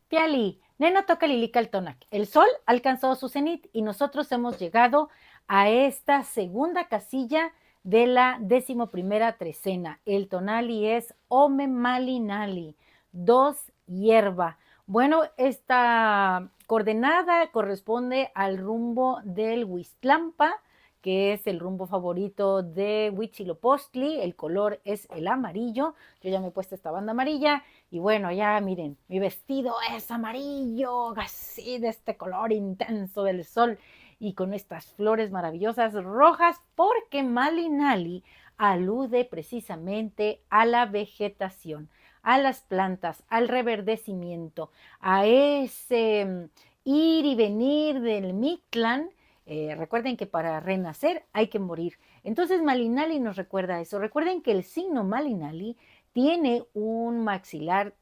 Piali, Neno toca Lilical El sol ha alcanzado su cenit y nosotros hemos llegado a esta segunda casilla de la 11ª trecena. El tonali es Ome Mali Nali, 2 hierba. Bueno, esta coordenada corresponde al rumbo del Huistlampa, que es el rumbo favorito de Huitzilopochtli. El color es el amarillo. Yo ya me he puesto esta banda amarilla y bueno, ya miren, mi vestido es amarillo, así de este color intenso del sol y con estas flores maravillosas rojas, porque Malinali alude precisamente a la vegetación, a las plantas, al reverdecimiento, a ese ir y venir del Mictlán. Recuerden que para renacer hay que morir. Entonces Malinali nos recuerda eso. Recuerden que el signo Malinali tiene un maxilar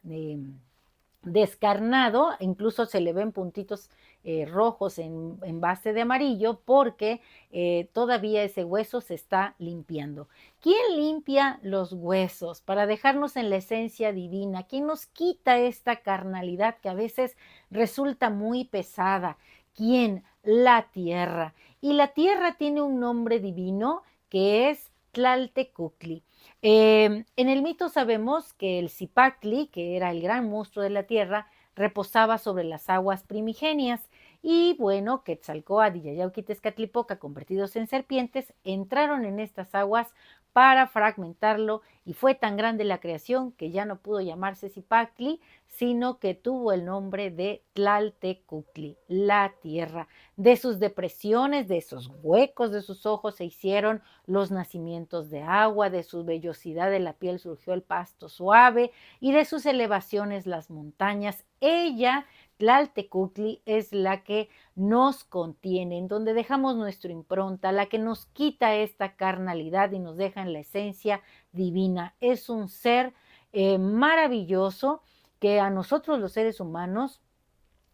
descarnado, incluso se le ven puntitos rojos en base de amarillo porque todavía ese hueso se está limpiando. ¿Quién limpia los huesos para dejarnos en la esencia divina? ¿Quién nos quita esta carnalidad que a veces resulta muy pesada? ¿Quién? La tierra. Y la tierra tiene un nombre divino que es Tlaltecuhtli. En el mito sabemos que el Zipactli, que era el gran monstruo de la tierra, reposaba sobre las aguas primigenias y bueno, Quetzalcóatl y Yayauquitezcatlipoca, convertidos en serpientes, entraron en estas aguas para fragmentarlo y fue tan grande la creación que ya no pudo llamarse Zipactli, sino que tuvo el nombre de Tlaltecuhtli, la tierra. De sus depresiones, de esos huecos de sus ojos se hicieron los nacimientos de agua, de su vellosidad de la piel surgió el pasto suave y de sus elevaciones las montañas. Ella, Tlaltecuhtli, es la que nos contiene, en donde dejamos nuestra impronta, la que nos quita esta carnalidad y nos deja en la esencia divina. Es un ser maravilloso que a nosotros los seres humanos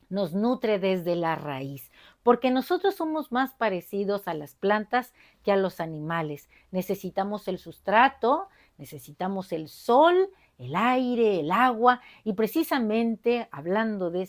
nos nutre desde la raíz, porque nosotros somos más parecidos a las plantas que a los animales. Necesitamos el sustrato, necesitamos el sol, el aire, el agua, y precisamente hablando de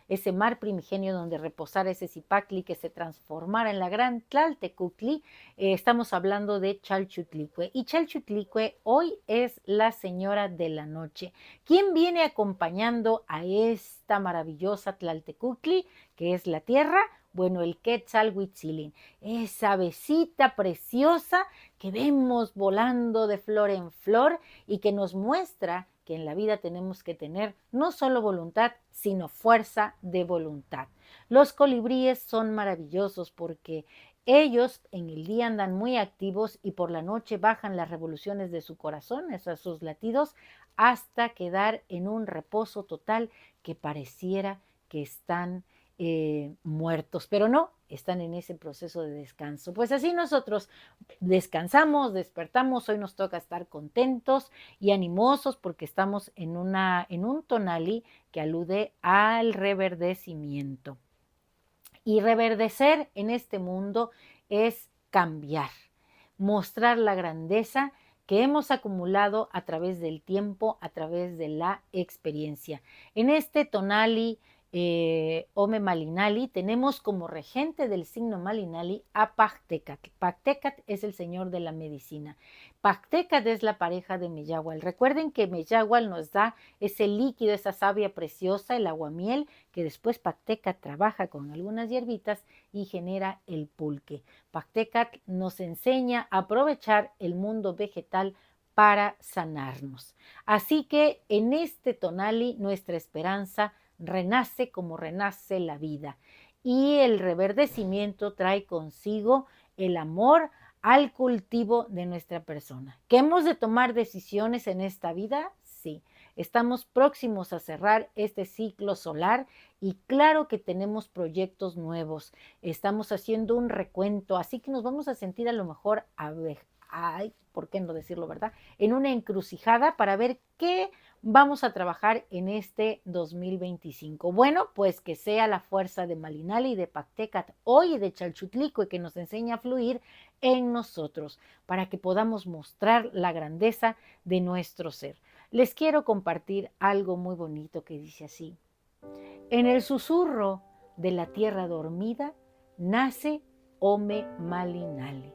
ese mar primigenio donde reposara ese Zipactli que se transformara en la gran Tlaltecuhtli, estamos hablando de Chalchutlicue. Y Chalchutlicue hoy es la señora de la noche. ¿Quién viene acompañando a esta maravillosa Tlaltecuhtli, que es la tierra? Bueno, el Quetzalhuitzilin, esa avecita preciosa que vemos volando de flor en flor y que nos muestra que en la vida tenemos que tener no solo voluntad, sino fuerza de voluntad. Los colibríes son maravillosos porque ellos en el día andan muy activos y por la noche bajan las revoluciones de su corazón, esos sus latidos, hasta quedar en un reposo total que pareciera que están muertos, pero no, están en ese proceso de descanso. Pues así nosotros descansamos, despertamos, hoy nos toca estar contentos y animosos porque estamos en un tonali que alude al reverdecimiento. Y reverdecer en este mundo es cambiar, mostrar la grandeza que hemos acumulado a través del tiempo, a través de la experiencia. En este tonali Ome Malinali tenemos como regente del signo Malinali a Pactecat. Pactecat es el señor de la medicina. Pactecat es la pareja de Meyahual. Recuerden que Meyahual nos da ese líquido, esa savia preciosa, el aguamiel, que después Pactecat trabaja con algunas hierbitas y genera el pulque. Pactecat nos enseña a aprovechar el mundo vegetal para sanarnos. Así que en este tonali nuestra esperanza renace como renace la vida y el reverdecimiento trae consigo el amor al cultivo de nuestra persona. ¿Que hemos de tomar decisiones en esta vida? Sí. Estamos próximos a cerrar este ciclo solar y claro que tenemos proyectos nuevos. Estamos haciendo un recuento, así que nos vamos a sentir a lo mejor, ay, ¿por qué no decirlo, verdad? En una encrucijada para ver qué vamos a trabajar en este 2025. Bueno, pues que sea la fuerza de Malinali, de Pactecat hoy y de Chalchutlicue que nos enseña a fluir en nosotros para que podamos mostrar la grandeza de nuestro ser. Les quiero compartir algo muy bonito que dice así. En el susurro de la tierra dormida nace Ome Malinali.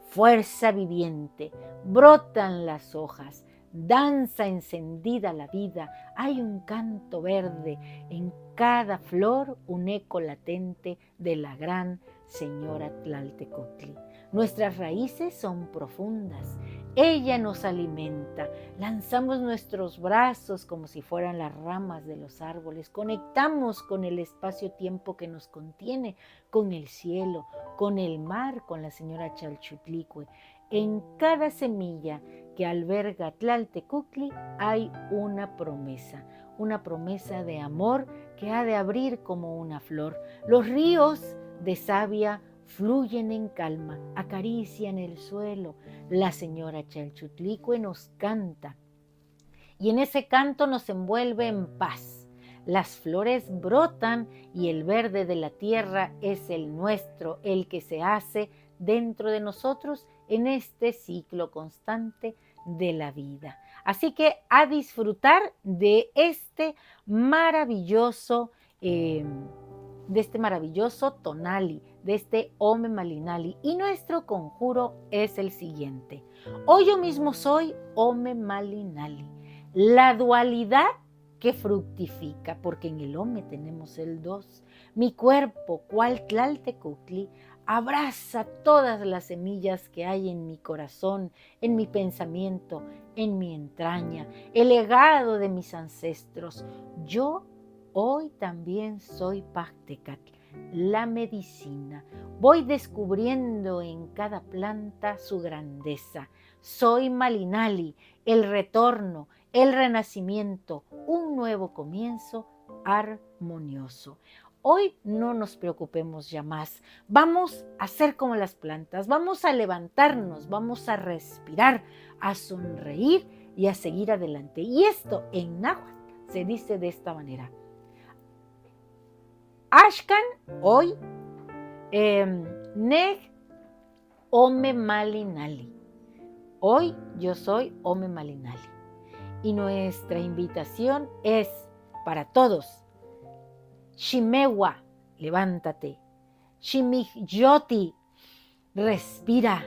Fuerza viviente, brotan las hojas, danza encendida la vida, hay un canto verde, en cada flor un eco latente de la gran Señora Tlaltecutli. Nuestras raíces son profundas, ella nos alimenta, lanzamos nuestros brazos como si fueran las ramas de los árboles, conectamos con el espacio-tiempo que nos contiene, con el cielo, con el mar, con la Señora Chalchutlicue. En cada semilla que alberga Tlaltecutli hay una promesa de amor que ha de abrir como una flor. Los ríos de savia fluyen en calma, acarician el suelo. La Señora Chalchutlicue nos canta y en ese canto nos envuelve en paz. Las flores brotan y el verde de la tierra es el nuestro, el que se hace dentro de nosotros en este ciclo constante de la vida. Así que a disfrutar de este maravilloso tonali, de este Ome Malinali. Y nuestro conjuro es el siguiente. Hoy yo mismo soy Ome Malinali, la dualidad que fructifica, porque en el Ome tenemos el dos. Mi cuerpo, cual Tlaltecutli, abraza todas las semillas que hay en mi corazón, en mi pensamiento, en mi entraña, el legado de mis ancestros. Yo hoy también soy Pactecatl, la medicina. Voy descubriendo en cada planta su grandeza. Soy Malinali, el retorno, el renacimiento, un nuevo comienzo armonioso. Hoy no nos preocupemos ya más. Vamos a ser como las plantas, vamos a levantarnos, vamos a respirar, a sonreír y a seguir adelante. Y esto en náhuatl se dice de esta manera. Ashkan, hoy, neg Ome Malinali. Hoy yo soy Ome Malinali. Y nuestra invitación es para todos. Shimewa, levántate. Shimihyoti, respira.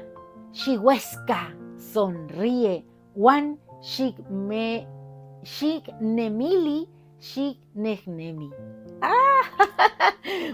Shihuesca, sonríe. Wan Shignemili, Shignegnemi.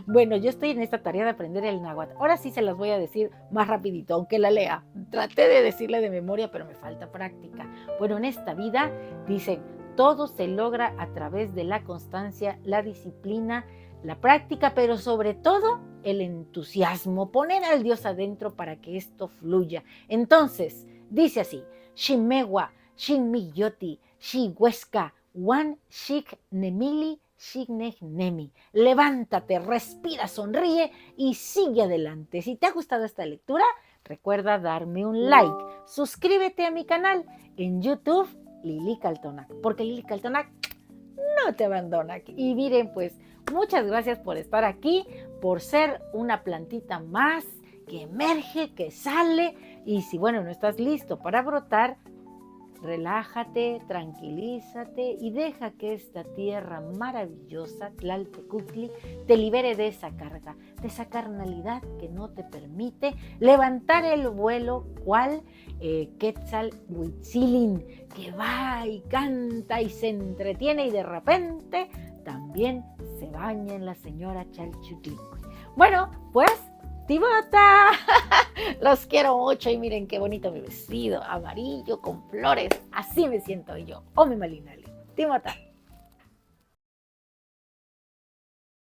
Bueno, yo estoy en esta tarea de aprender el náhuatl. Ahora sí se las voy a decir más rapidito, aunque la lea. Traté de decirle de memoria, pero me falta práctica. Bueno, en esta vida, dicen, todo se logra a través de la constancia, la disciplina, la práctica, pero sobre todo el entusiasmo. Poner al Dios adentro para que esto fluya. Entonces, dice así, Shimewa, Shinmiyoti, Shihuesca, Wan Shignemili, Shignegnemi. Levántate, respira, sonríe y sigue adelante. Si te ha gustado esta lectura, recuerda darme un like. Suscríbete a mi canal en YouTube, Lili Caltonac, porque Lili Caltonac no te abandona. Y miren, pues, muchas gracias por estar aquí, por ser una plantita más que emerge, que sale. Y si, bueno, no estás listo para brotar, relájate, tranquilízate y deja que esta tierra maravillosa, Tlaltecutli, te libere de esa carga, de esa carnalidad que no te permite levantar el vuelo, cual Quetzalhuitzilin, que va y canta y se entretiene y de repente también se baña en la Señora Chalchutlicue. Bueno, pues, ¡Timota! Los quiero mucho y miren qué bonito mi vestido, amarillo con flores. Así me siento yo. Ome Malinali. ¡Timota!